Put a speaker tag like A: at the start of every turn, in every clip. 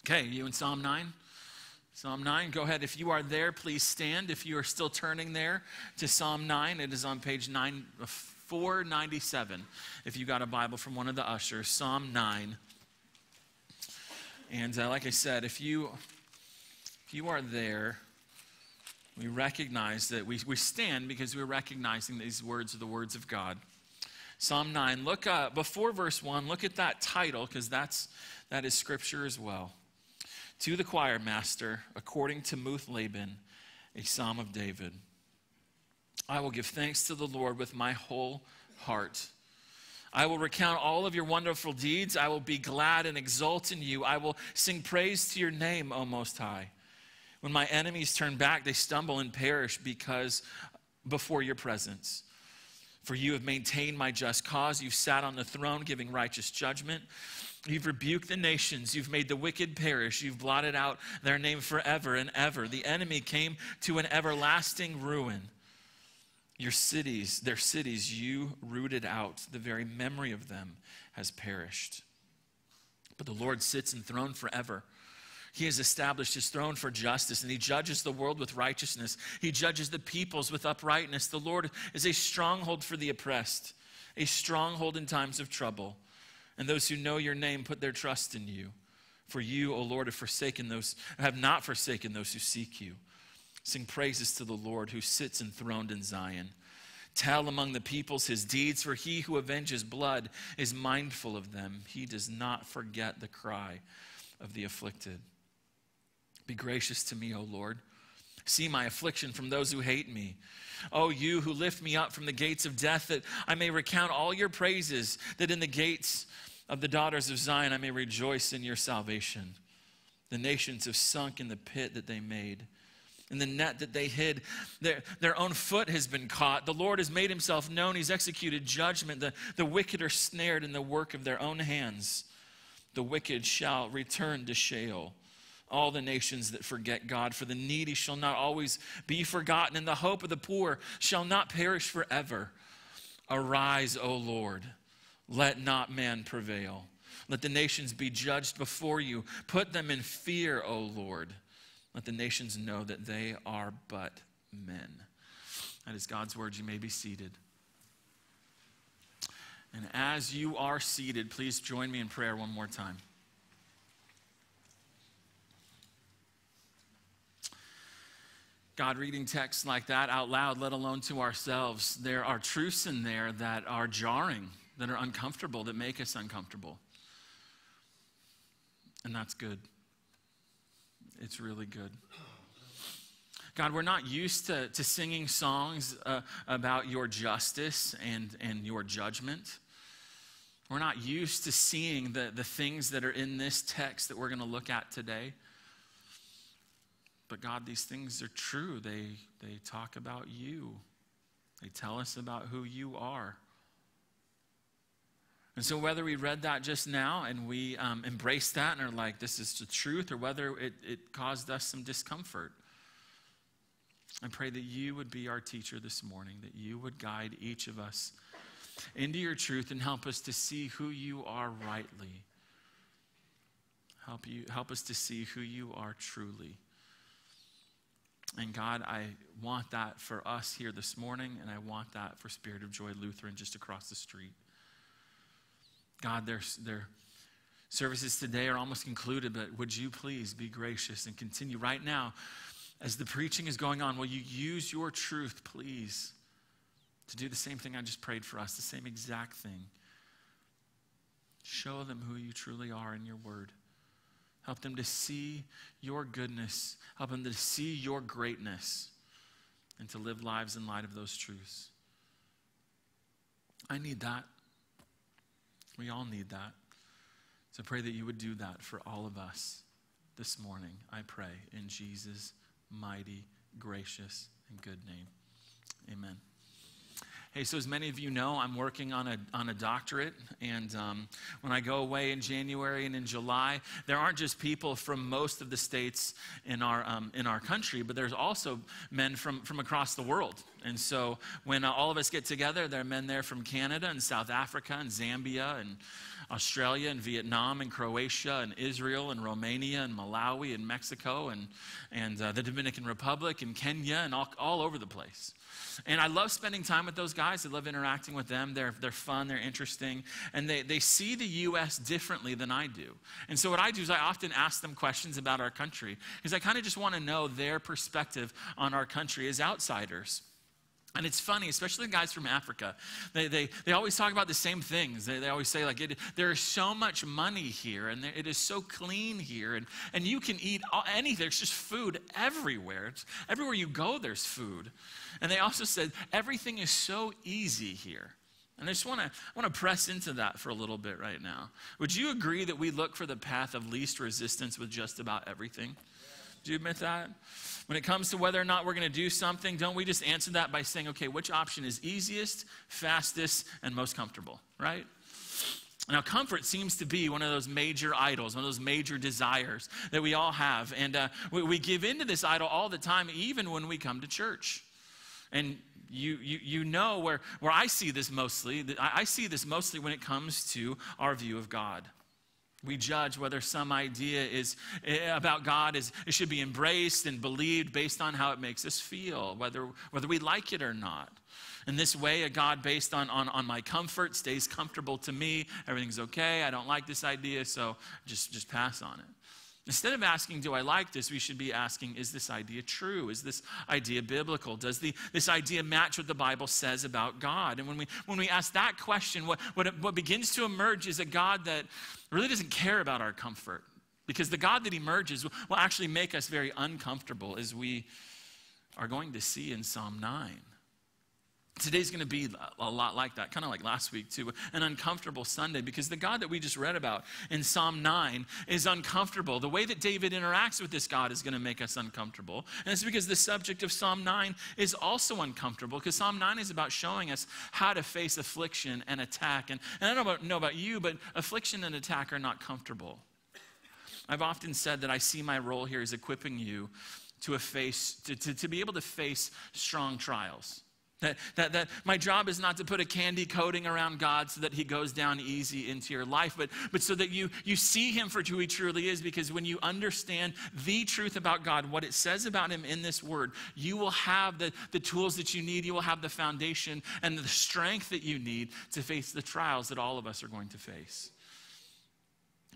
A: Okay, you in Psalm 9? Psalm 9, go ahead. If you are there, please stand. If you are still turning there to Psalm 9, it is on page 497. If you got a Bible from one of the ushers, Psalm 9. And like I said, if you are there, we recognize that we stand because we're recognizing these words are the words of God. Psalm 9, look before verse 1, look at that title because that is scripture as well. To the choir master, according to Muth Laban, a psalm of David. I will give thanks to the Lord with my whole heart. I will recount all of your wonderful deeds. I will be glad and exult in you. I will sing praise to your name, O Most High. When my enemies turn back, they stumble and perish before your presence. For you have maintained my just cause. You've sat on the throne giving righteous judgment. You've rebuked the nations. You've made the wicked perish. You've blotted out their name forever and ever. The enemy came to an everlasting ruin. Their cities, you rooted out. The very memory of them has perished. But the Lord sits enthroned forever. He has established his throne for justice, and he judges the world with righteousness. He judges the peoples with uprightness. The Lord is a stronghold for the oppressed, a stronghold in times of trouble. And those who know your name put their trust in you. For you, O Lord, have not forsaken those who seek you. Sing praises to the Lord who sits enthroned in Zion. Tell among the peoples his deeds, for he who avenges blood is mindful of them. He does not forget the cry of the afflicted. Be gracious to me, O Lord. See my affliction from those who hate me. O you who lift me up from the gates of death, that I may recount all your praises, that in the gates of the daughters of Zion I may rejoice in your salvation. The nations have sunk in the pit that they made. In the net that they hid, their own foot has been caught. The Lord has made himself known. He's executed judgment. The wicked are snared in the work of their own hands. The wicked shall return to Sheol. All the nations that forget God, for the needy shall not always be forgotten, and the hope of the poor shall not perish forever. Arise, O Lord, let not man prevail. Let the nations be judged before you. Put them in fear, O Lord. Let the nations know that they are but men. That is God's word. You may be seated. And as you are seated, please join me in prayer one more time. God, reading texts like that out loud, let alone to ourselves, there are truths in there that are jarring, that are uncomfortable, that make us uncomfortable. And that's good. It's really good. God, we're not used to singing songs about your justice and your judgment. We're not used to seeing the things that are in this text that we're going to look at today. But God, these things are true. They talk about you. They tell us about who you are. And so whether we read that just now and we embrace that and are like, this is the truth, or whether it caused us some discomfort, I pray that you would be our teacher this morning, that you would guide each of us into your truth and help us to see who you are rightly. Help us to see who you are truly. And God, I want that for us here this morning, and I want that for Spirit of Joy Lutheran just across the street. God, their services today are almost concluded, but would you please be gracious and continue right now as the preaching is going on? Will you use your truth, please, to do the same thing I just prayed for us, the same exact thing. Show them who you truly are in your word. Help them to see your goodness. Help them to see your greatness and to live lives in light of those truths. I need that. We all need that. So pray that you would do that for all of us this morning. I pray in Jesus' mighty, gracious, and good name. Amen. Hey, so as many of you know, I'm working on a doctorate, and when I go away in January and in July, there aren't just people from most of the states in our country, but there's also men from across the world. And so when all of us get together, there are men there from Canada and South Africa and Zambia and Australia and Vietnam and Croatia and Israel and Romania and Malawi and Mexico and the Dominican Republic and Kenya and all over the place. And I love spending time with those guys. I love interacting with them. They're fun, they're interesting, and they see the U.S. differently than I do. And so what I do is I often ask them questions about our country because I kind of just want to know their perspective on our country as outsiders. And it's funny, especially the guys from Africa. They always talk about the same things. They always say, like, there is so much money here, and it is so clean here, and you can eat anything. There's just food everywhere. Everywhere you go, there's food. And they also said, everything is so easy here. And I just want to press into that for a little bit right now. Would you agree that we look for the path of least resistance with just about everything? Do you admit that? When it comes to whether or not we're going to do something, don't we just answer that by saying, okay, which option is easiest, fastest, and most comfortable, right? Now, comfort seems to be one of those major idols, one of those major desires that we all have. And we give into this idol all the time, even when we come to church. And you know where I see this mostly. I see this mostly when it comes to our view of God. We judge whether some idea about God it should be embraced and believed based on how it makes us feel, whether we like it or not. In this way, a God based on my comfort stays comfortable to me. Everything's okay. I don't like this idea, so just pass on it. Instead of asking, do I like this, we should be asking, is this idea true? Is this idea biblical? Does this idea match what the Bible says about God? And when we ask that question, what begins to emerge is a God that really doesn't care about our comfort. Because the God that emerges will actually make us very uncomfortable, as we are going to see in Psalm 9. Today's going to be a lot like that, kind of like last week too, an uncomfortable Sunday, because the God that we just read about in Psalm 9 is uncomfortable. The way that David interacts with this God is going to make us uncomfortable. And it's because the subject of Psalm 9 is also uncomfortable, because Psalm 9 is about showing us how to face affliction and attack. And I don't know about you, but affliction and attack are not comfortable. I've often said that I see my role here as equipping you to be able to face strong trials. That my job is not to put a candy coating around God so that he goes down easy into your life, but so that you see him for who he truly is, because when you understand the truth about God, what it says about him in this word, you will have the tools that you need, you will have the foundation and the strength that you need to face the trials that all of us are going to face.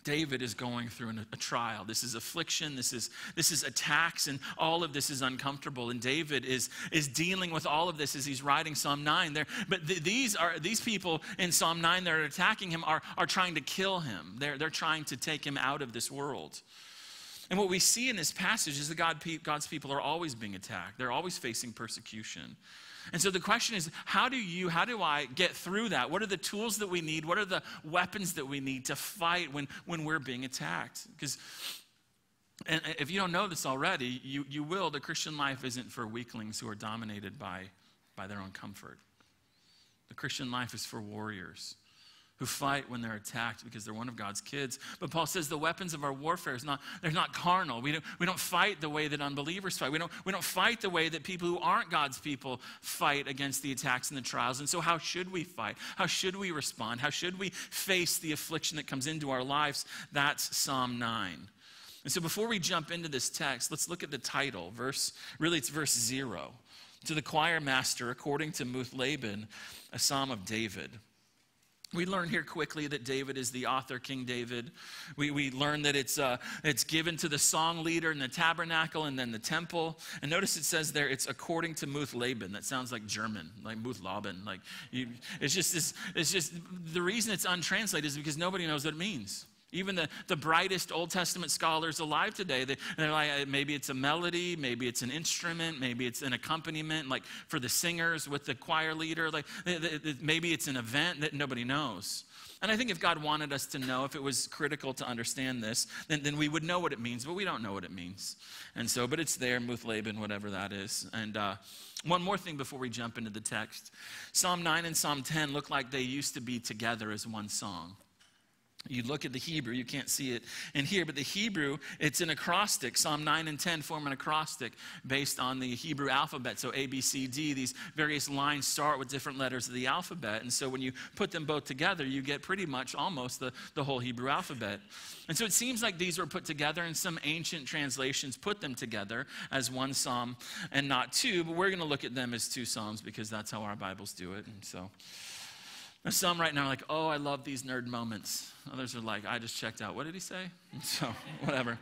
A: David is going through a trial. This is affliction, this is attacks, and all of this is uncomfortable. And David is dealing with all of this as he's writing Psalm 9. But these people in Psalm 9 that are attacking him are trying to kill him. They're trying to take him out of this world. And what we see in this passage is that God's people are always being attacked. They're always facing persecution. And so the question is, how do I get through that? What are the tools that we need? What are the weapons that we need to fight when we're being attacked? Because, and if you don't know this already, you will. The Christian life isn't for weaklings who are dominated by their own comfort. The Christian life is for warriors who fight when they're attacked because they're one of God's kids. But Paul says the weapons of our warfare they're not carnal. We don't fight the way that unbelievers fight. We don't fight the way that people who aren't God's people fight against the attacks and the trials. And so how should we fight? How should we respond? How should we face the affliction that comes into our lives? That's Psalm 9. And so before we jump into this text, let's look at the title. It's verse 0. To the choir master, according to Laban, a psalm of David. We learn here quickly that David is the author, King David. We learn that it's given to the song leader in the tabernacle and then the temple. And notice it says there, it's according to Laban. That sounds like German, like Laban. It's just the reason it's untranslated is because nobody knows what it means. Even the brightest Old Testament scholars alive today, they're like, maybe it's a melody, maybe it's an instrument, maybe it's an accompaniment, like for the singers with the choir leader, maybe it's an event that nobody knows. And I think if God wanted us to know, if it was critical to understand this, then we would know what it means, but we don't know what it means. And so, but it's there, Laban, whatever that is. And one more thing before we jump into the text. Psalm 9 and Psalm 10 look like they used to be together as one song. You look at the Hebrew, you can't see it in here, but the Hebrew, it's an acrostic. Psalm 9 and 10 form an acrostic based on the Hebrew alphabet. So A, B, C, D, these various lines start with different letters of the alphabet. And so when you put them both together, you get pretty much almost the whole Hebrew alphabet. And so it seems like these were put together, and some ancient translations put them together as one psalm and not two, but we're going to look at them as two psalms because that's how our Bibles do it. And so some right now are like, oh, I love these nerd moments. Others are like, I just checked out. What did he say? So, whatever.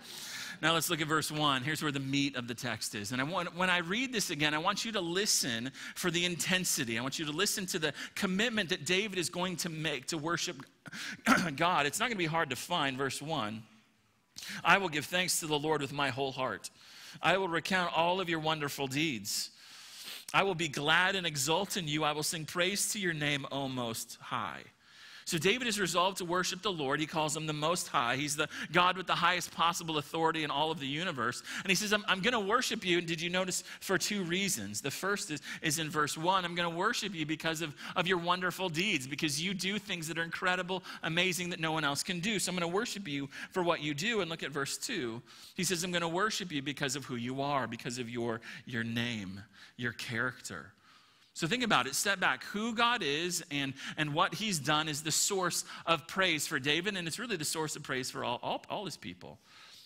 A: Now let's look at verse 1. Here's where the meat of the text is. And when I read this again, I want you to listen for the intensity. I want you to listen to the commitment that David is going to make to worship God. It's not going to be hard to find. Verse 1. I will give thanks to the Lord with my whole heart. I will recount all of your wonderful deeds. I will be glad and exult in you. I will sing praise to your name, O Most High. So David is resolved to worship the Lord. He calls him the Most High. He's the God with the highest possible authority in all of the universe. And he says, I'm going to worship you. And did you notice for two reasons? The first is in verse 1. I'm going to worship you because of your wonderful deeds, because you do things that are incredible, amazing, that no one else can do. So I'm going to worship you for what you do. And look at verse 2. He says, I'm going to worship you because of who you are, because of your name, your character. So think about it, step back. Who God is and what he's done is the source of praise for David, and it's really the source of praise for all his people.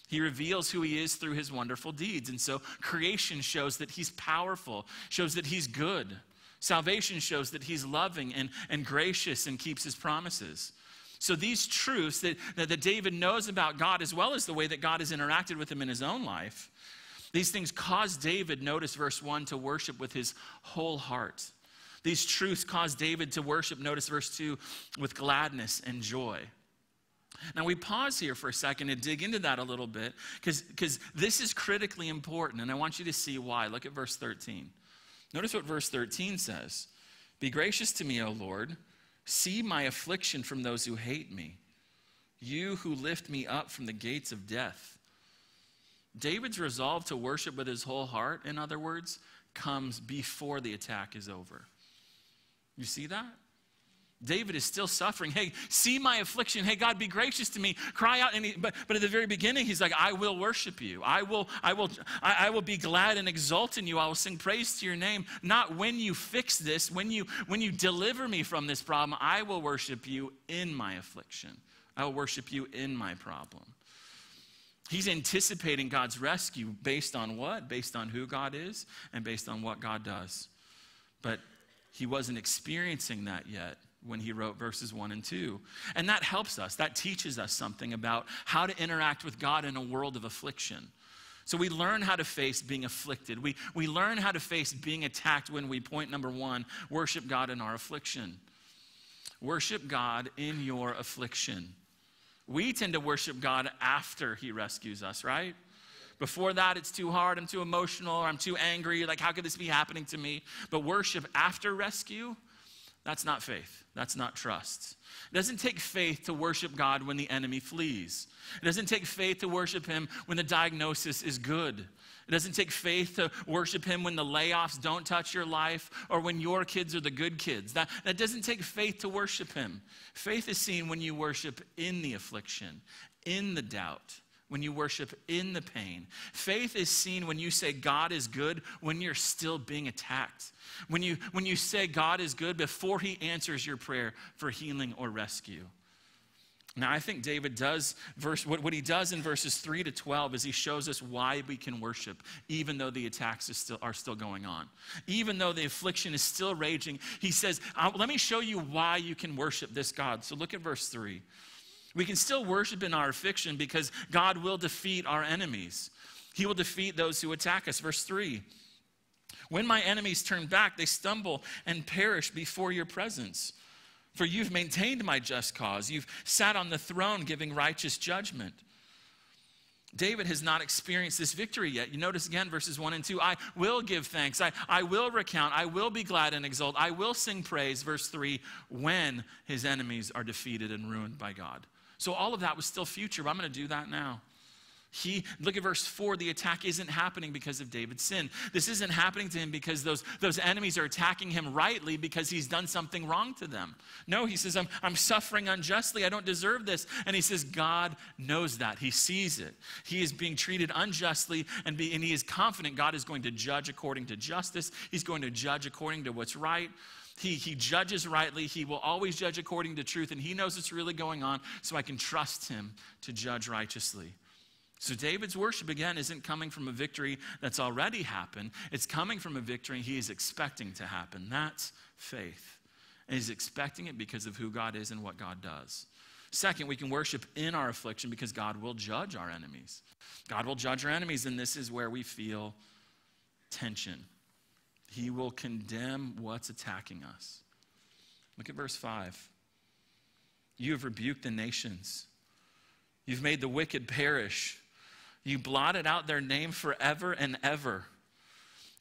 A: He reveals who he is through his wonderful deeds. And so creation shows that he's powerful, shows that he's good. Salvation shows that he's loving and gracious and keeps his promises. So these truths that David knows about God, as well as the way that God has interacted with him in his own life, these things cause David, notice verse 1, to worship with his whole heart. These truths cause David to worship, notice verse 2, with gladness and joy. Now we pause here for a second and dig into that a little bit, because this is critically important, and I want you to see why. Look at verse 13. Notice what verse 13 says. Be gracious to me, O Lord. See my affliction from those who hate me. You who lift me up from the gates of death. David's resolve to worship with his whole heart, in other words, comes before the attack is over. You see that? David is still suffering. Hey, see my affliction. Hey, God, be gracious to me. Cry out. But at the very beginning, he's like, I will worship you. I will be glad and exult in you. I will sing praise to your name. Not when you fix this, when you deliver me from this problem, I will worship you in my affliction. I will worship you in my problem. He's anticipating God's rescue based on what? Based on who God is and based on what God does. But he wasn't experiencing that yet when he wrote verses 1 and 2. And that helps us. That teaches us something about how to interact with God in a world of affliction. So we learn how to face being afflicted. We learn how to face being attacked when we, point number 1, worship God in our affliction. Worship God in your affliction. We tend to worship God after he rescues us, right? Before that, it's too hard, I'm too emotional, or I'm too angry, like how could this be happening to me? But worship after rescue, that's not faith. That's not trust. It doesn't take faith to worship God when the enemy flees. It doesn't take faith to worship him when the diagnosis is good. It doesn't take faith to worship him when the layoffs don't touch your life or when your kids are the good kids. That doesn't take faith to worship him. Faith is seen when you worship in the affliction, in the doubt, when you worship in the pain. Faith is seen when you say God is good when you're still being attacked. When you say God is good before he answers your prayer for healing or rescue. Now, I think David does, what he does in verses 3 to 12 is he shows us why we can worship, even though the attacks are still going on. Even though the affliction is still raging, he says, let me show you why you can worship this God. So look at verse 3. We can still worship in our affliction because God will defeat our enemies. He will defeat those who attack us. Verse 3. When my enemies turn back, they stumble and perish before your presence. For you've maintained my just cause. You've sat on the throne giving righteous judgment. David has not experienced this victory yet. You notice again verses 1 and 2. I will give thanks. I will recount. I will be glad and exult. I will sing praise. Verse 3, when his enemies are defeated and ruined by God. So all of that was still future, but I'm going to do that now. Look at verse 4, the attack isn't happening because of David's sin. This isn't happening to him because those enemies are attacking him rightly because he's done something wrong to them. No, he says, I'm suffering unjustly. I don't deserve this. And he says, God knows that. He sees it. He is being treated unjustly, and he is confident God is going to judge according to justice. He's going to judge according to what's right. He judges rightly. He will always judge according to truth, and he knows what's really going on, so I can trust him to judge righteously. So David's worship, again, isn't coming from a victory that's already happened. It's coming from a victory he is expecting to happen. That's faith. And he's expecting it because of who God is and what God does. Second, we can worship in our affliction because God will judge our enemies. God will judge our enemies, and this is where we feel tension. He will condemn what's attacking us. Look at verse 5. You have rebuked the nations. You've made the wicked perish. You blotted out their name forever and ever.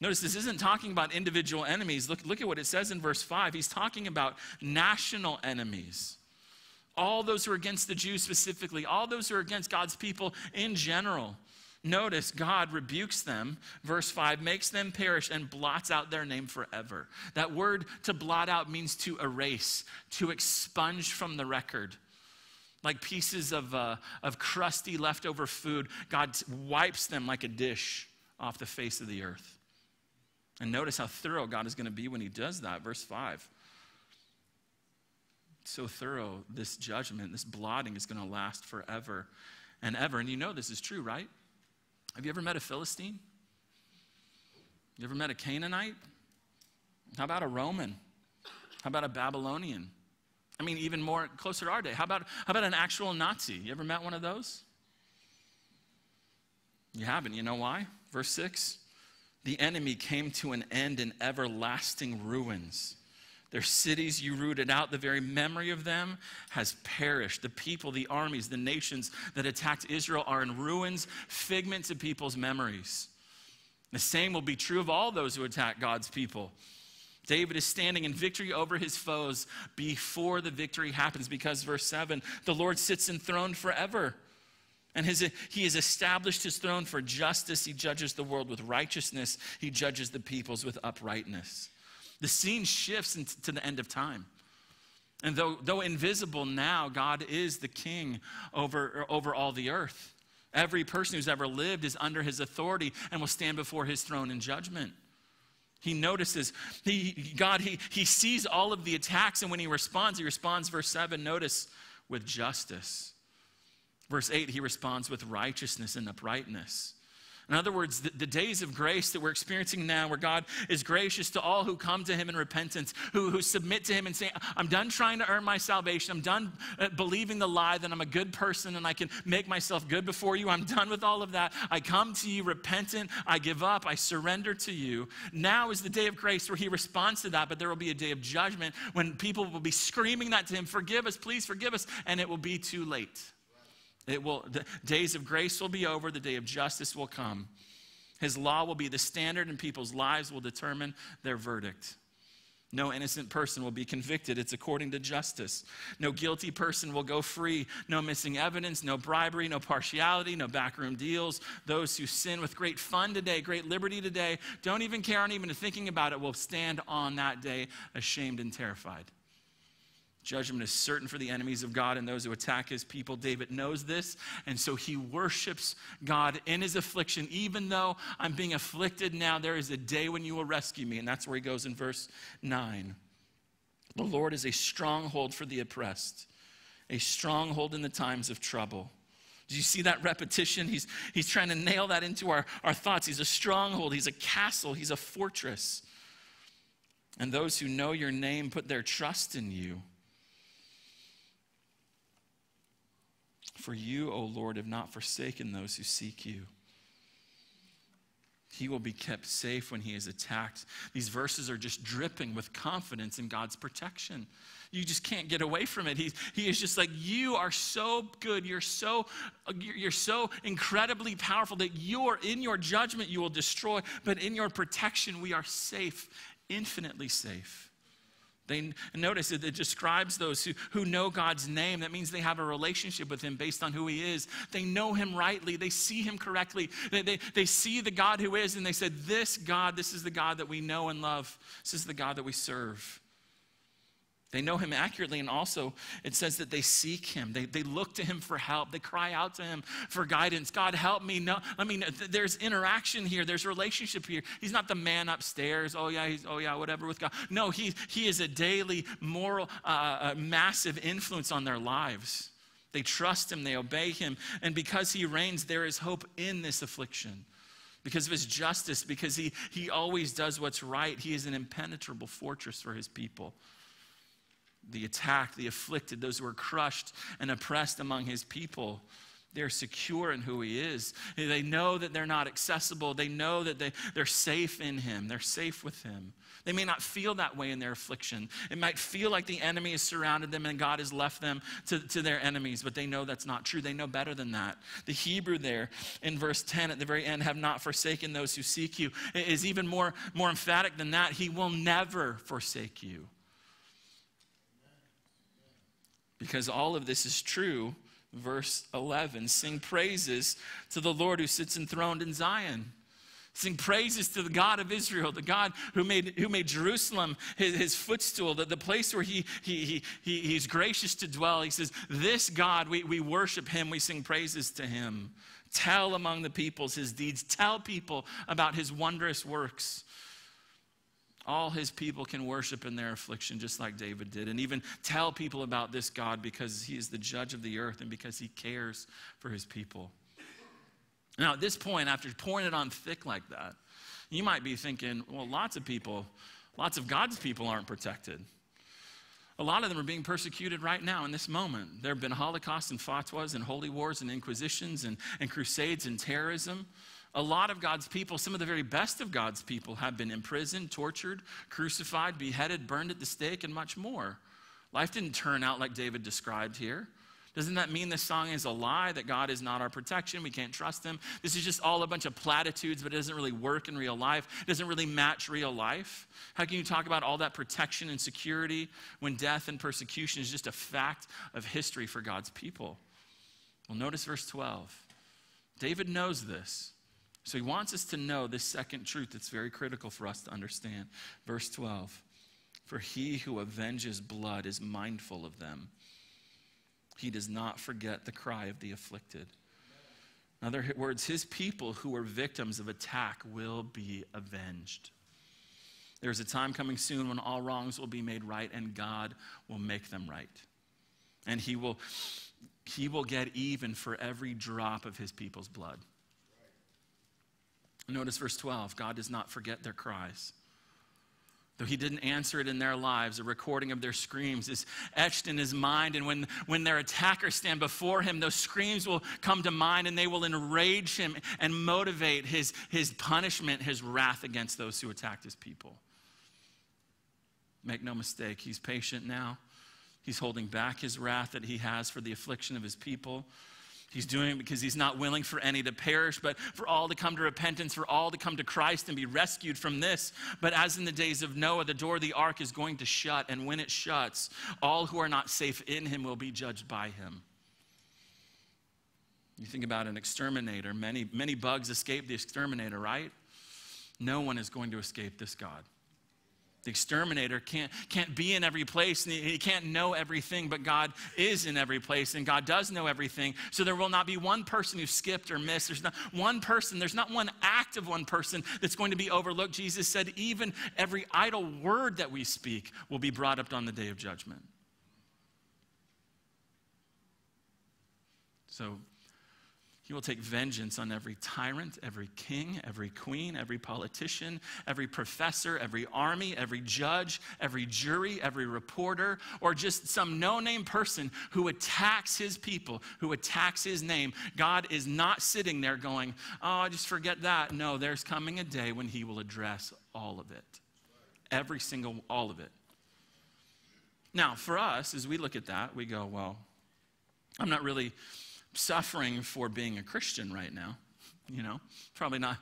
A: Notice this isn't talking about individual enemies. Look at what it says in verse 5. He's talking about national enemies. All those who are against the Jews specifically, all those who are against God's people in general. Notice God rebukes them, verse 5, makes them perish and blots out their name forever. That word to blot out means to erase, to expunge from the record. Like pieces of crusty leftover food, God wipes them like a dish off the face of the earth. And notice how thorough God is going to be when he does that. Verse 5. So thorough, this judgment, this blotting is going to last forever and ever. And you know this is true, right? Have you ever met a Philistine? You ever met a Canaanite? How about a Roman? How about a Babylonian? I mean, even more closer to our day. How about an actual Nazi? You ever met one of those? You haven't. You know why? Verse 6. The enemy came to an end in everlasting ruins. Their cities you rooted out, the very memory of them has perished. The people, the armies, the nations that attacked Israel are in ruins, figments of people's memories. The same will be true of all those who attack God's people. David is standing in victory over his foes before the victory happens because, verse 7, the Lord sits enthroned forever. And he has established his throne for justice. He judges the world with righteousness. He judges the peoples with uprightness. The scene shifts to the end of time. And though invisible now, God is the king over all the earth. Every person who's ever lived is under his authority and will stand before his throne in judgment. He notices, he sees all of the attacks, and when he responds, verse 7, notice, with justice. Verse 8, he responds with righteousness and uprightness. In other words, the days of grace that we're experiencing now, where God is gracious to all who come to him in repentance, who submit to him and say, I'm done trying to earn my salvation. I'm done believing the lie that I'm a good person and I can make myself good before you. I'm done with all of that. I come to you repentant. I give up. I surrender to you. Now is the day of grace where he responds to that, but there will be a day of judgment when people will be screaming that to him, forgive us, please forgive us, and it will be too late. The days of grace will be over. The day of justice will come. His law will be the standard, and people's lives will determine their verdict. No innocent person will be convicted. It's according to justice. No guilty person will go free. No missing evidence, no bribery, no partiality, no backroom deals. Those who sin with great fun today, great liberty today, don't even care, aren't even thinking about it, will stand on that day ashamed and terrified. Judgment is certain for the enemies of God and those who attack his people. David knows this, and so he worships God in his affliction. Even though I'm being afflicted now, there is a day when you will rescue me. And that's where he goes in verse 9. The Lord is a stronghold for the oppressed, a stronghold in the times of trouble. Do you see that repetition? He's trying to nail that into our thoughts. He's a stronghold. He's a castle. He's a fortress. And those who know your name put their trust in you. For you, O Lord, have not forsaken those who seek you. He will be kept safe when he is attacked. These verses are just dripping with confidence in God's protection. You just can't get away from it. He is just like, you are so good. You're so incredibly powerful that in your judgment you will destroy, but in your protection we are safe, infinitely safe. Notice it describes those who know God's name. That means they have a relationship with him based on who he is. They know him rightly. They see him correctly. They see the God who is, and they said, this God, this is the God that we know and love. This is the God that we serve. They know him accurately, and also it says that they seek him. They look to him for help. They cry out to him for guidance. God, help me. No, I mean, there's interaction here. There's relationship here. He's not the man upstairs. Oh yeah, whatever with God. No, he is a daily moral, massive influence on their lives. They trust him. They obey him. And because he reigns, there is hope in this affliction. Because of his justice, because he always does what's right. He is an impenetrable fortress for his people. The attacked, the afflicted, those who are crushed and oppressed among his people, they're secure in who he is. They know that they're not accessible. They know that they're safe in him. They're safe with him. They may not feel that way in their affliction. It might feel like the enemy has surrounded them and God has left them to their enemies, but they know that's not true. They know better than that. The Hebrew there in verse 10 at the very end, have not forsaken those who seek you, is even more emphatic than that. He will never forsake you. Because all of this is true, verse 11, sing praises to the Lord who sits enthroned in Zion. Sing praises to the God of Israel, the God who made Jerusalem his footstool, the place where he's gracious to dwell. He says, this God, we worship him, we sing praises to him. Tell among the peoples his deeds. Tell people about his wondrous works. All his people can worship in their affliction just like David did, and even tell people about this God because he is the judge of the earth and because he cares for his people. Now, at this point, after pouring it on thick like that, you might be thinking, well, lots of God's people aren't protected. A lot of them are being persecuted right now in this moment. There have been Holocausts and fatwas and holy wars and inquisitions and crusades and terrorism. A lot of God's people, some of the very best of God's people, have been imprisoned, tortured, crucified, beheaded, burned at the stake, and much more. Life didn't turn out like David described here. Doesn't that mean this song is a lie, that God is not our protection, we can't trust him? This is just all a bunch of platitudes, but it doesn't really work in real life. It doesn't really match real life. How can you talk about all that protection and security when death and persecution is just a fact of history for God's people? Well, notice verse 12. David knows this. So he wants us to know this second truth that's very critical for us to understand. Verse 12, for he who avenges blood is mindful of them. He does not forget the cry of the afflicted. In other words, his people who are victims of attack will be avenged. There's a time coming soon when all wrongs will be made right and God will make them right. And he will get even for every drop of his people's blood. Notice verse 12, God does not forget their cries. Though he didn't answer it in their lives, a recording of their screams is etched in his mind. And when their attackers stand before him, those screams will come to mind and they will enrage him and motivate his punishment, his wrath against those who attacked his people. Make no mistake, he's patient now. He's holding back his wrath that he has for the affliction of his people. He's doing it because he's not willing for any to perish, but for all to come to repentance, for all to come to Christ and be rescued from this. But as in the days of Noah, the door of the ark is going to shut, and when it shuts, all who are not safe in him will be judged by him. You think about an exterminator. Many bugs escape the exterminator, right? No one is going to escape this God. The exterminator can't be in every place, and he can't know everything, but God is in every place, and God does know everything. So there will not be one person who skipped or missed. There's not one person, there's not one act of one person that's going to be overlooked. Jesus said even every idle word that we speak will be brought up on the day of judgment. So he will take vengeance on every tyrant, every king, every queen, every politician, every professor, every army, every judge, every jury, every reporter, or just some no-name person who attacks his people, who attacks his name. God is not sitting there going, oh, just forget that. No, there's coming a day when he will address all of it. Every single, all of it. Now, for us, as we look at that, we go, well, I'm not really suffering for being a Christian right now. Probably not,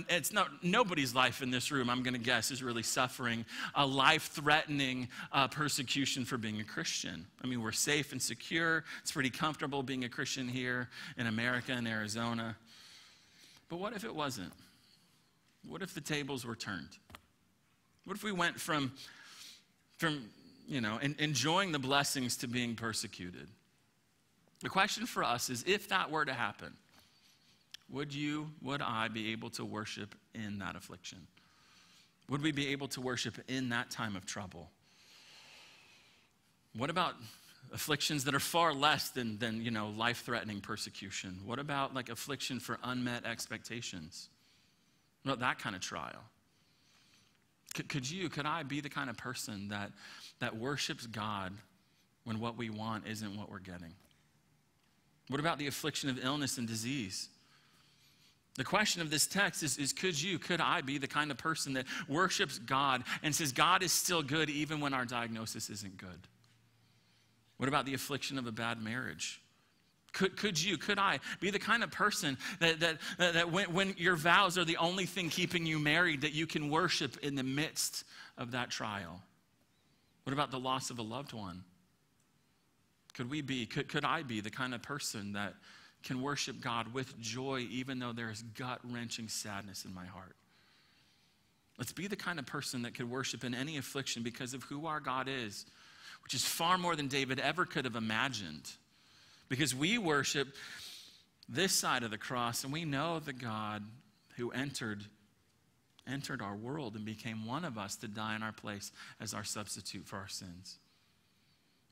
A: it's not, nobody's life in this room, I'm going to guess, is really suffering a life-threatening persecution for being a Christian. I mean, we're safe and secure. It's pretty comfortable being a Christian here in America and Arizona. But what if it wasn't? What if the tables were turned? What if we went from enjoying the blessings to being persecuted? The question for us is, if that were to happen, would I be able to worship in that affliction? Would we be able to worship in that time of trouble? What about afflictions that are far less than life-threatening persecution? What about like affliction for unmet expectations? What about that kind of trial? Could I be the kind of person that worships God when what we want isn't what we're getting? What about the affliction of illness and disease? The question of this text is could I be the kind of person that worships God and says God is still good even when our diagnosis isn't good? What about the affliction of a bad marriage? Could I be the kind of person that when your vows are the only thing keeping you married, that you can worship in the midst of that trial? What about the loss of a loved one? Could I be the kind of person that can worship God with joy even though there is gut-wrenching sadness in my heart? Let's be the kind of person that could worship in any affliction because of who our God is, which is far more than David ever could have imagined. Because we worship this side of the cross and we know the God who entered our world and became one of us to die in our place as our substitute for our sins.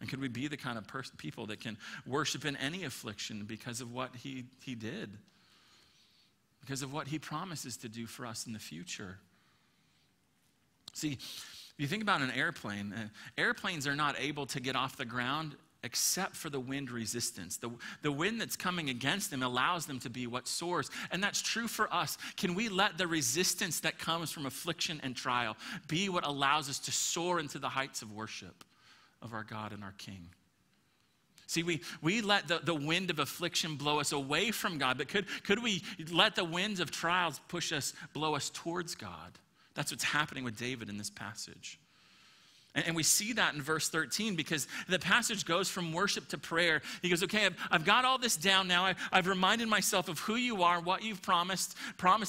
A: And could we be the kind of people that can worship in any affliction because of what he did? Because of what he promises to do for us in the future? See, if you think about an airplane, airplanes are not able to get off the ground except for the wind resistance. The wind that's coming against them allows them to be what soars. And that's true for us. Can we let the resistance that comes from affliction and trial be what allows us to soar into the heights of worship of our God and our King? See, we let the wind of affliction blow us away from God, but could we let the winds of trials blow us towards God? That's what's happening with David in this passage. And we see that in verse 13 because the passage goes from worship to prayer. He goes, okay, I've got all this down now. I've reminded myself of who you are, what you've promised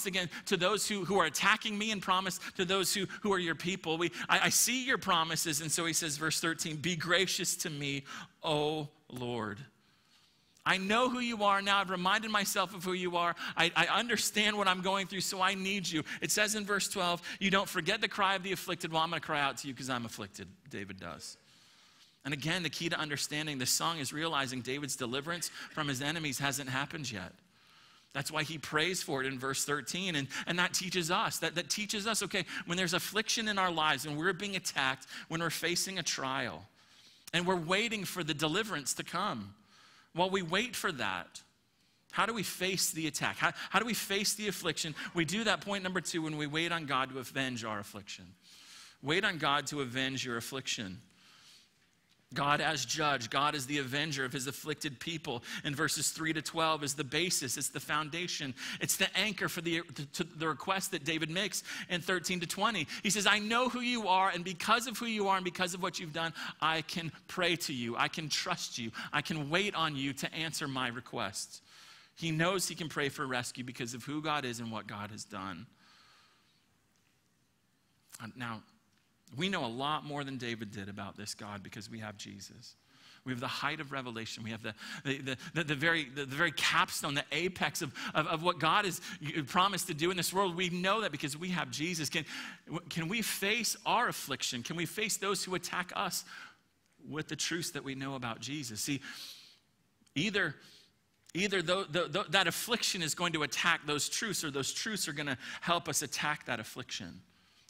A: again to those who are attacking me, and promised to those who are your people. I see your promises. And so he says, verse 13, be gracious to me, O Lord. I know who you are now. I've reminded myself of who you are. I understand what I'm going through, so I need you. It says in verse 12, you don't forget the cry of the afflicted. Well, I'm going to cry out to you because I'm afflicted, David does. And again, the key to understanding this song is realizing David's deliverance from his enemies hasn't happened yet. That's why he prays for it in verse 13. And that teaches us, that teaches us, okay, when there's affliction in our lives, when we're being attacked, when we're facing a trial, and we're waiting for the deliverance to come, while we wait for that, how do we face the attack? How do we face the affliction? We do that, point number 2, when we wait on God to avenge our affliction. Wait on God to avenge your affliction. God as judge, God as the avenger of his afflicted people in verses 3 to 12 is the basis, it's the foundation, it's the anchor for the request that David makes in 13 to 20. He says, I know who you are, and because of who you are and because of what you've done, I can pray to you, I can trust you, I can wait on you to answer my requests. He knows he can pray for rescue because of who God is and what God has done. Now, we know a lot more than David did about this God because we have Jesus. We have the height of revelation. We have the very capstone, the apex of what God has promised to do in this world. We know that because we have Jesus. Can we face our affliction? Can we face those who attack us with the truths that we know about Jesus? See, either that affliction is going to attack those truths, or those truths are going to help us attack that affliction.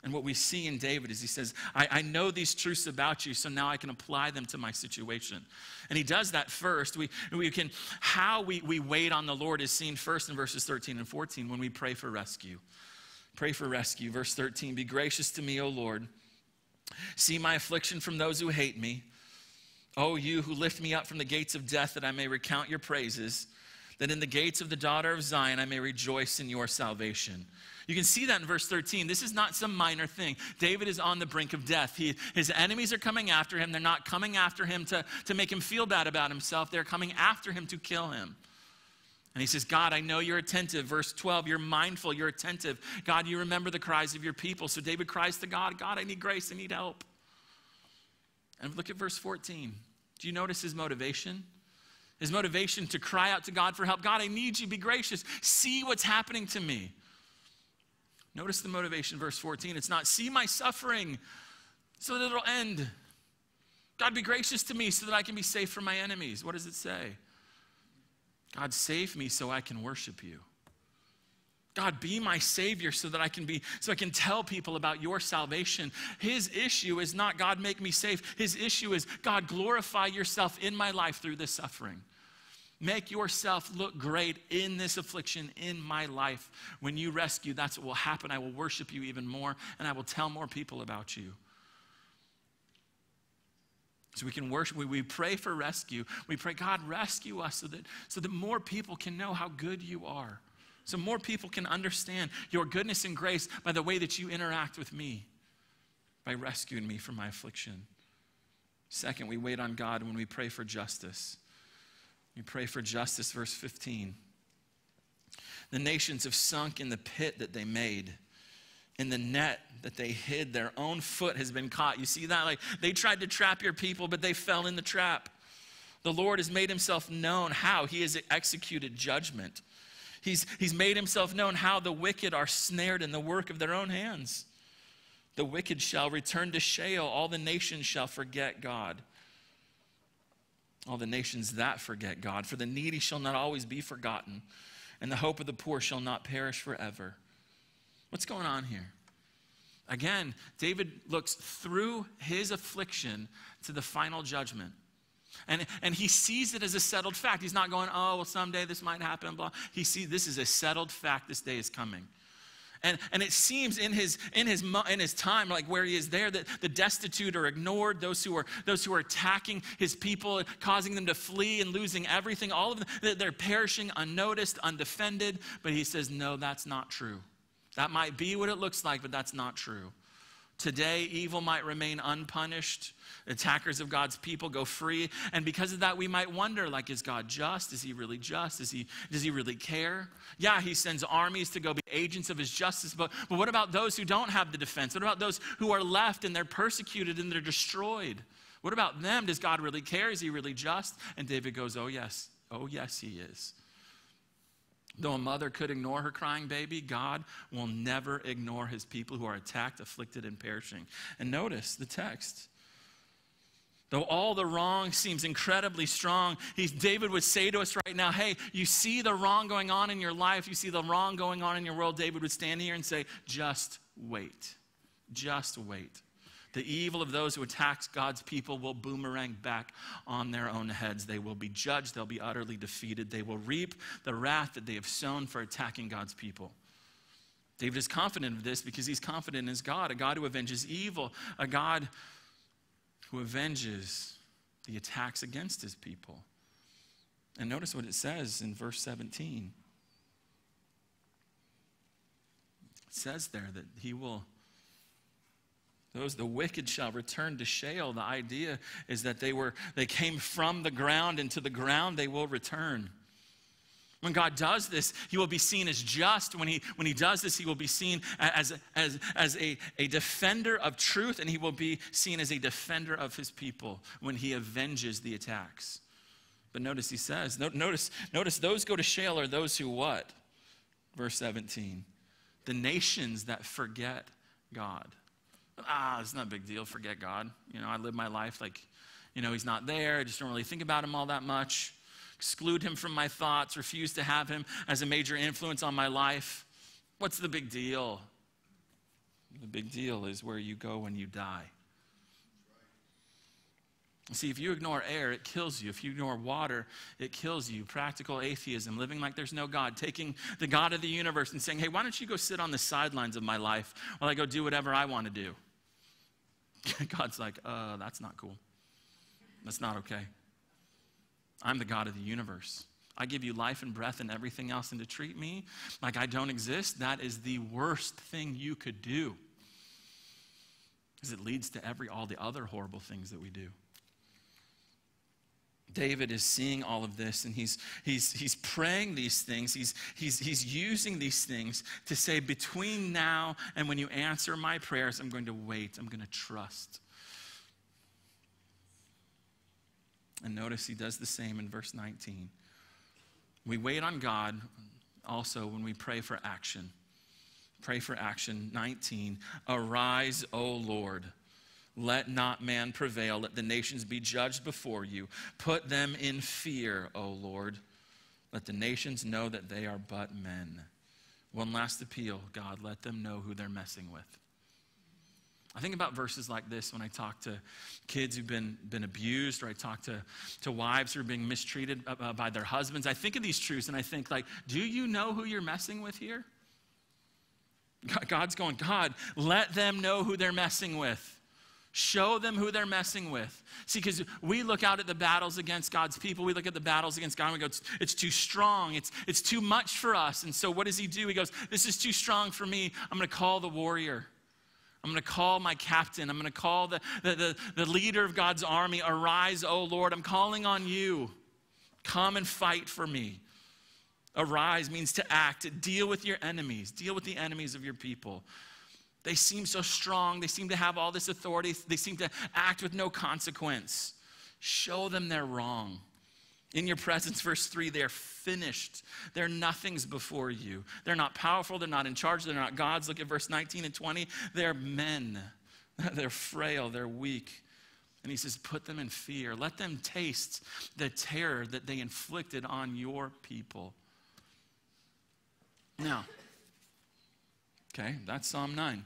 A: And what we see in David is he says, I know these truths about you, so now I can apply them to my situation. And he does that first. How we wait on the Lord is seen first in verses 13 and 14 when we pray for rescue. Pray for rescue. Verse 13, be gracious to me, O Lord. See my affliction from those who hate me. O you who lift me up from the gates of death, that I may recount your praises. that in the gates of the daughter of Zion I may rejoice in your salvation. You can see that in verse 13. This is not some minor thing. David is on the brink of death. His enemies are coming after him. They're not coming after him to make him feel bad about himself. They're coming after him to kill him. And he says, God, I know you're attentive. Verse 12, you're mindful, you're attentive. God, you remember the cries of your people. So David cries to God, God, I need grace, I need help. And look at verse 14. Do you notice his motivation? His motivation to cry out to God for help. God, I need you, be gracious. See what's happening to me. Notice the motivation, verse 14. It's not, see my suffering so that it'll end. God, be gracious to me so that I can be safe from my enemies. What does it say? God, save me so I can worship you. God, be my Savior so that I can tell people about your salvation. His issue is not, God, make me safe. His issue is, God, glorify yourself in my life through this suffering. Make yourself look great in this affliction in my life. When you rescue, that's what will happen. I will worship you even more, and I will tell more people about you. So we can worship, we pray for rescue. We pray, God, rescue us so that more people can know how good you are. So more people can understand your goodness and grace by the way that you interact with me, by rescuing me from my affliction. Second, we wait on God when we pray for justice. We pray for justice, verse 15. The nations have sunk in the pit that they made. In the net that they hid, their own foot has been caught. You see that? Like they tried to trap your people, but they fell in the trap. The Lord has made himself known. How? He has executed judgment. He's made himself known how the wicked are snared in the work of their own hands. The wicked shall return to Sheol. All the nations shall forget God. All the nations that forget God. For the needy shall not always be forgotten, and the hope of the poor shall not perish forever. What's going on here? Again, David looks through his affliction to the final judgment. And he sees it as a settled fact. He's not going, oh, well, someday this might happen, blah. He sees this is a settled fact. This day is coming. And it seems in his time, like where he is there, that the destitute are ignored, those who are attacking his people, causing them to flee and losing everything, all of them, they're perishing unnoticed, undefended. But he says, no, that's not true. That might be what it looks like, but that's not true. Today, evil might remain unpunished. Attackers of God's people go free. And because of that, we might wonder, like, is God just? Is he really just? Does he really care? Yeah, he sends armies to go be agents of his justice. But what about those who don't have the defense? What about those who are left and they're persecuted and they're destroyed? What about them? Does God really care? Is he really just? And David goes, oh, yes. Oh, yes, he is. Though a mother could ignore her crying baby, God will never ignore his people who are attacked, afflicted, and perishing. And notice the text. Though all the wrong seems incredibly strong, David would say to us right now, hey, you see the wrong going on in your life, you see the wrong going on in your world, David would stand here and say, just wait. Just wait. The evil of those who attack God's people will boomerang back on their own heads. They will be judged. They'll be utterly defeated. They will reap the wrath that they have sown for attacking God's people. David is confident of this because he's confident in his God, a God who avenges evil, a God who avenges the attacks against his people. And notice what it says in verse 17. It says there that he will... the wicked shall return to Sheol. The idea is that they came from the ground, and to the ground they will return. When God does this, he will be seen as just. When he does this, he will be seen as a defender of truth, and he will be seen as a defender of his people when he avenges the attacks. But notice he says, notice those go to Sheol are those who what? Verse 17. The nations that forget God. It's not a big deal, forget God. I live my life like, he's not there. I just don't really think about him all that much. Exclude him from my thoughts, refuse to have him as a major influence on my life. What's the big deal? The big deal is where you go when you die. See, if you ignore air, it kills you. If you ignore water, it kills you. Practical atheism, living like there's no God, taking the God of the universe and saying, hey, why don't you go sit on the sidelines of my life while I go do whatever I want to do? God's like, that's not cool. That's not okay. I'm the God of the universe. I give you life and breath and everything else, and to treat me like I don't exist, that is the worst thing you could do. Because it leads to all the other horrible things that we do. David is seeing all of this, and he's praying these things. He's using these things to say, between now and when you answer my prayers, I'm going to wait. I'm going to trust. And notice he does the same in verse 19. We wait on God also when we pray for action. Pray for action. 19. Arise, O Lord. Let not man prevail. Let the nations be judged before you. Put them in fear, O Lord. Let the nations know that they are but men. One last appeal, God, let them know who they're messing with. I think about verses like this when I talk to kids who've been abused, or I talk to wives who are being mistreated by their husbands. I think of these truths and I think, like, do you know who you're messing with here? God's going, God, let them know who they're messing with. Show them who they're messing with. See, because we look out at the battles against God's people. We look at the battles against God and we go, it's too strong. It's too much for us. And so what does he do? He goes, this is too strong for me. I'm going to call the warrior. I'm going to call my captain. I'm going to call the leader of God's army. Arise, O Lord. I'm calling on you. Come and fight for me. Arise means to act. Deal with your enemies. Deal with the enemies of your people. They seem so strong. They seem to have all this authority. They seem to act with no consequence. Show them they're wrong. In your presence, verse 3, they're finished. They're nothings before you. They're not powerful. They're not in charge. They're not gods. Look at verse 19 and 20. They're men. They're frail. They're weak. And he says, put them in fear. Let them taste the terror that they inflicted on your people. Now, okay, that's Psalm 9.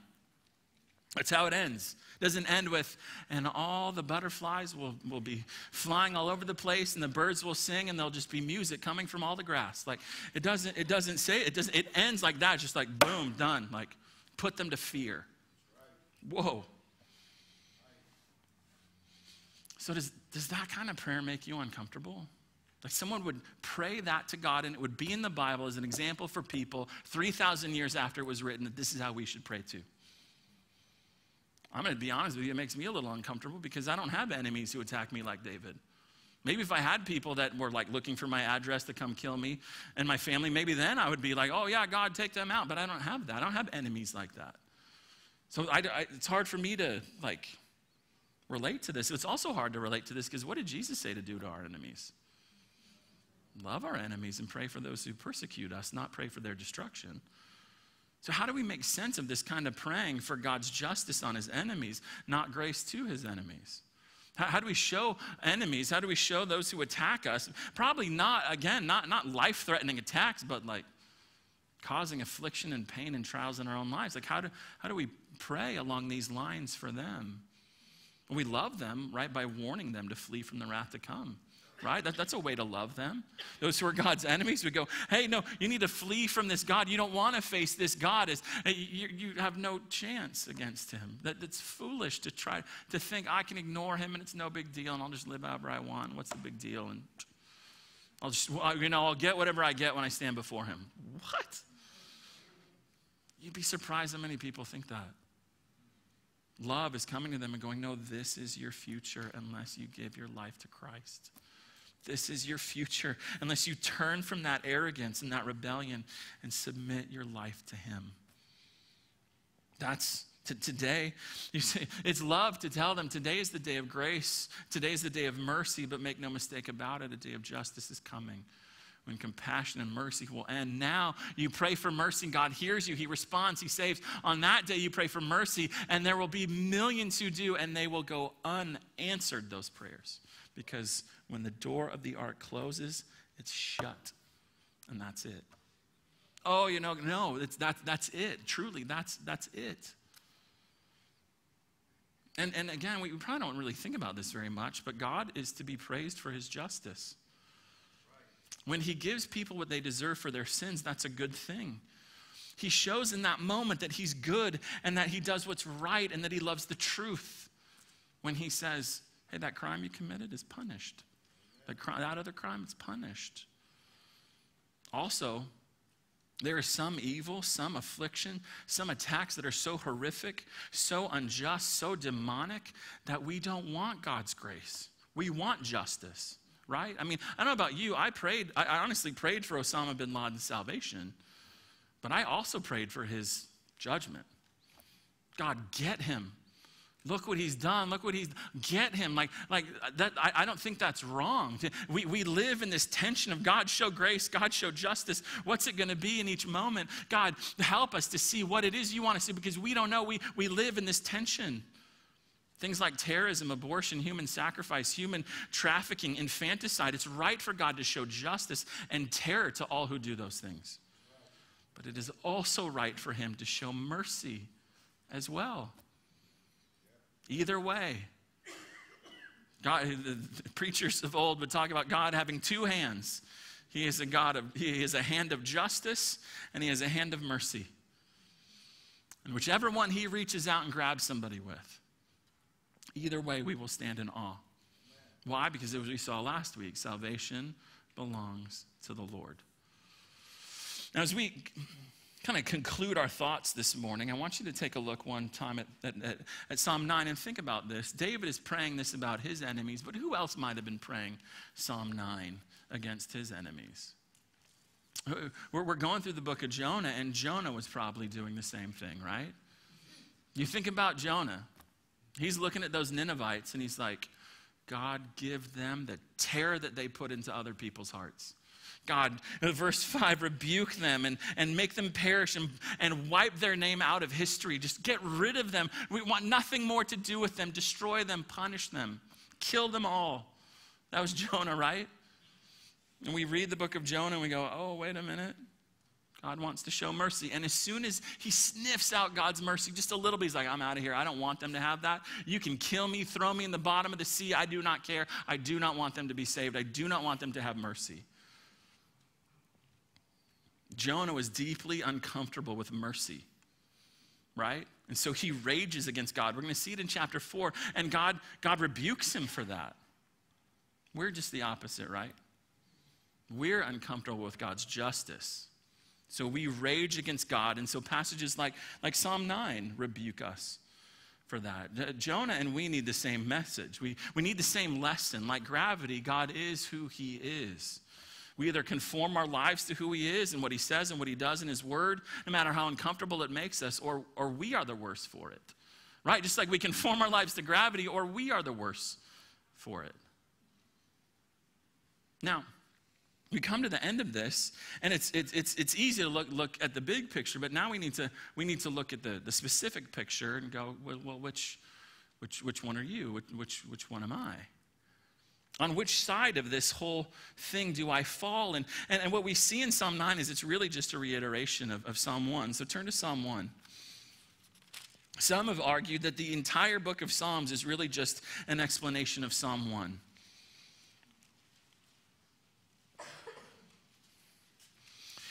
A: That's how it ends. It doesn't end with, and all the butterflies will be flying all over the place, and the birds will sing, and there'll just be music coming from all the grass. Like, it doesn't say, it ends like that, just like, boom, done. Like, put them to fear. Whoa. So does that kind of prayer make you uncomfortable? Like, someone would pray that to God, and it would be in the Bible as an example for people 3,000 years after it was written that this is how we should pray too. I'm going to be honest with you, it makes me a little uncomfortable because I don't have enemies who attack me like David. Maybe if I had people that were like looking for my address to come kill me and my family, maybe then I would be like, oh yeah, God, take them out. But I don't have that. I don't have enemies like that. So it's hard for me to like relate to this. It's also hard to relate to this because what did Jesus say to do to our enemies? Love our enemies and pray for those who persecute us, not pray for their destruction. So how do we make sense of this kind of praying for God's justice on his enemies, not grace to his enemies? How do we show enemies? How do we show those who attack us? Probably not life-threatening attacks, but like causing affliction and pain and trials in our own lives. Like how do we pray along these lines for them? We love them, right, by warning them to flee from the wrath to come. Right? That's a way to love them. Those who are God's enemies, we go, hey, no, you need to flee from this God. You don't want to face this God. You have no chance against him. That's foolish to try to think I can ignore him and it's no big deal and I'll just live however I want. What's the big deal? And I'll get whatever I get when I stand before him. What? You'd be surprised how many people think that. Love is coming to them and going, no, this is your future unless you give your life to Christ. This is your future unless you turn from that arrogance and that rebellion and submit your life to him. That's today. You say it's love to tell them today is the day of grace. Today is the day of mercy, but make no mistake about it, a day of justice is coming when compassion and mercy will end. Now you pray for mercy, God hears you, he responds, he saves. On that day you pray for mercy, and there will be millions who do, and they will go unanswered, those prayers. Because when the door of the ark closes, it's shut, and that's it. Oh, no, that's it. Truly, that's it. And again, we probably don't really think about this very much, but God is to be praised for his justice. When he gives people what they deserve for their sins, that's a good thing. He shows in that moment that he's good and that he does what's right and that he loves the truth. When he says, hey, that crime you committed is punished. That other crime is punished. Also, there is some evil, some affliction, some attacks that are so horrific, so unjust, so demonic that we don't want God's grace. We want justice, right? I mean, I don't know about you. I honestly prayed for Osama bin Laden's salvation, but I also prayed for his judgment. God, get him. Look what he's done. Get him. Like that. I don't think that's wrong. We live in this tension of God, show grace, God, show justice. What's it going to be in each moment? God, help us to see what it is you want to see, because we don't know. We live in this tension. Things like terrorism, abortion, human sacrifice, human trafficking, infanticide. It's right for God to show justice and terror to all who do those things. But it is also right for him to show mercy as well. Either way. God, the preachers of old would talk about God having two hands. He is a hand of justice, and he has a hand of mercy. And whichever one he reaches out and grabs somebody with, either way we will stand in awe. Why? Because as we saw last week, salvation belongs to the Lord. Now, as we kind of conclude our thoughts this morning, I want you to take a look one time at Psalm 9 and think about this. David is praying this about his enemies, but who else might have been praying Psalm 9 against his enemies? We're going through the book of Jonah, and Jonah was probably doing the same thing, right? You think about Jonah. He's looking at those Ninevites, and he's like, God, give them the terror that they put into other people's hearts. God, verse 5, rebuke them and make them perish and wipe their name out of history. Just get rid of them. We want nothing more to do with them. Destroy them, punish them, kill them all. That was Jonah, right? And we read the book of Jonah and we go, oh, wait a minute. God wants to show mercy. And as soon as he sniffs out God's mercy just a little bit, he's like, I'm out of here. I don't want them to have that. You can kill me, throw me in the bottom of the sea. I do not care. I do not want them to be saved. I do not want them to have mercy. Jonah was deeply uncomfortable with mercy, right? And so he rages against God. We're going to see it in chapter 4, and God rebukes him for that. We're just the opposite, right? We're uncomfortable with God's justice. So we rage against God, and so passages like Psalm 9 rebuke us for that. Jonah and we need the same message. We need the same lesson. Like gravity, God is who he is. We either conform our lives to who he is and what he says and what he does in his word, no matter how uncomfortable it makes us, or we are the worse for it, right? Just like we conform our lives to gravity, or we are the worse for it. Now, we come to the end of this, and it's easy to look at the big picture, but now we need to look at the specific picture and go, well, which one are you? Which one am I? On which side of this whole thing do I fall? And what we see in Psalm 9 is it's really just a reiteration of Psalm 1. So turn to Psalm 1. Some have argued that the entire book of Psalms is really just an explanation of Psalm 1.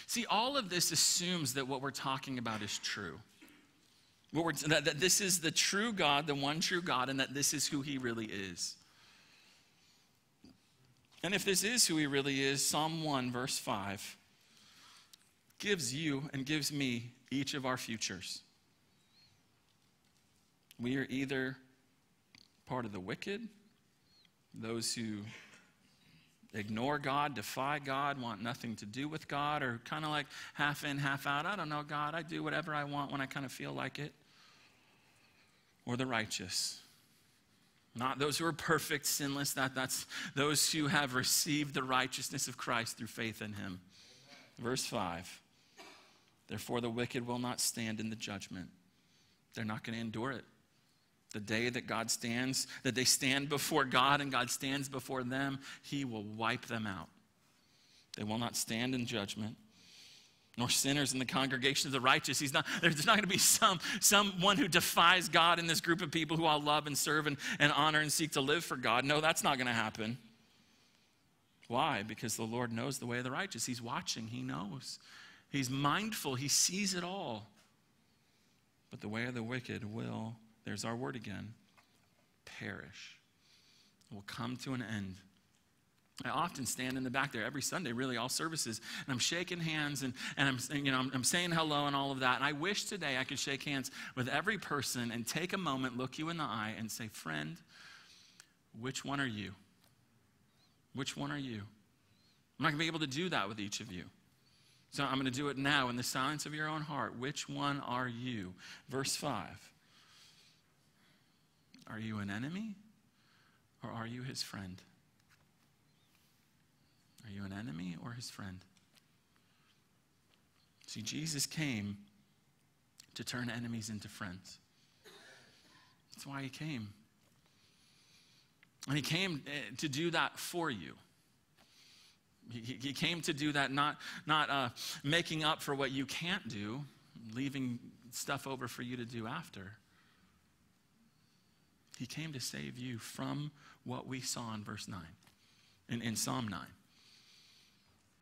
A: See, all of this assumes that what we're talking about is true. That this is the true God, the one true God, and that this is who he really is. And if this is who he really is, Psalm 1, verse 5, gives you and gives me each of our futures. We are either part of the wicked, those who ignore God, defy God, want nothing to do with God, or kind of like half in, half out. I don't know, God, I do whatever I want when I kind of feel like it. Or the righteous. Not those who are perfect, sinless, that's those who have received the righteousness of Christ through faith in him. Amen. Verse 5, therefore the wicked will not stand in the judgment. They're not going to endure it. The day that they stand before God and God stands before them, he will wipe them out. They will not stand in judgment. Nor sinners in the congregation of the righteous. There's not going to be someone who defies God in this group of people who all love and serve and honor and seek to live for God. No, that's not going to happen. Why? Because the Lord knows the way of the righteous. He's watching. He knows. He's mindful. He sees it all. But the way of the wicked will, there's our word again, perish. Will come to an end. I often stand in the back there every Sunday, really all services, and I'm shaking hands and I'm saying hello and all of that. And I wish today I could shake hands with every person and take a moment, look you in the eye, and say, friend, which one are you? Which one are you? I'm not going to be able to do that with each of you. So I'm going to do it now in the silence of your own heart. Which one are you? Verse 5. Are you an enemy or are you his friend? Are you an enemy or his friend? See, Jesus came to turn enemies into friends. That's why he came. And he came to do that for you. He came to do that, not making up for what you can't do, leaving stuff over for you to do after. He came to save you from what we saw in verse 9, in Psalm 9.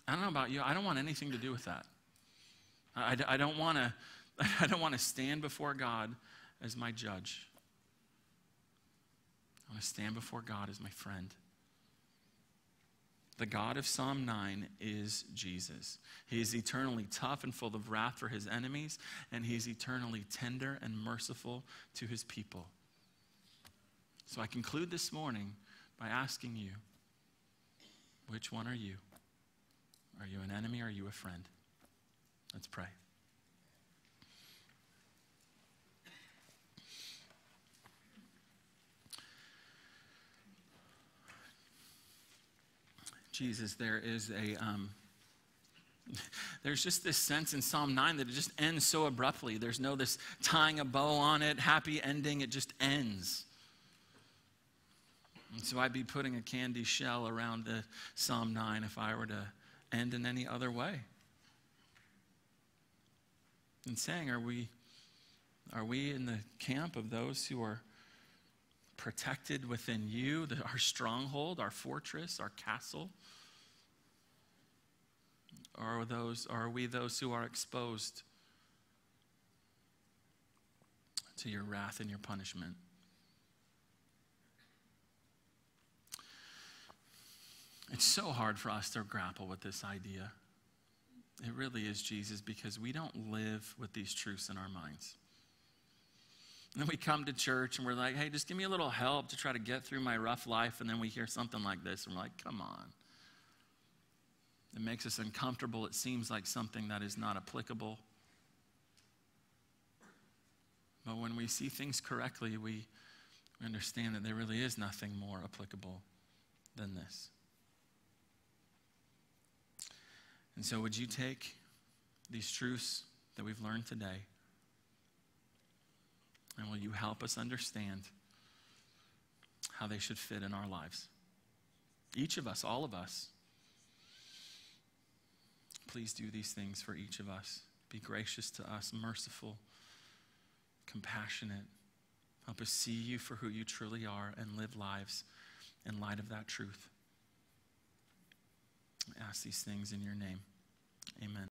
A: I don't know about you. I don't want anything to do with that. I don't want to stand before God as my judge. I want to stand before God as my friend. The God of Psalm 9 is Jesus. He is eternally tough and full of wrath for his enemies, and he's eternally tender and merciful to his people. So I conclude this morning by asking you, which one are you? Are you an enemy or are you a friend? Let's pray. Jesus, there's just this sense in Psalm 9 that it just ends so abruptly. There's no this tying a bow on it, happy ending. It just ends. And so I'd be putting a candy shell around the Psalm 9 if I were to end in any other way. And saying, are we in the camp of those who are protected within you, our stronghold, our fortress, our castle? Or are we those who are exposed to your wrath and your punishment? It's so hard for us to grapple with this idea. It really is, Jesus, because we don't live with these truths in our minds. And then we come to church and we're like, hey, just give me a little help to try to get through my rough life. And then we hear something like this and we're like, come on. It makes us uncomfortable. It seems like something that is not applicable. But when we see things correctly, we understand that there really is nothing more applicable than this. And so would you take these truths that we've learned today, and will you help us understand how they should fit in our lives? Each of us, all of us. Please do these things for each of us. Be gracious to us, merciful, compassionate. Help us see you for who you truly are and live lives in light of that truth. I ask these things in your name. Amen.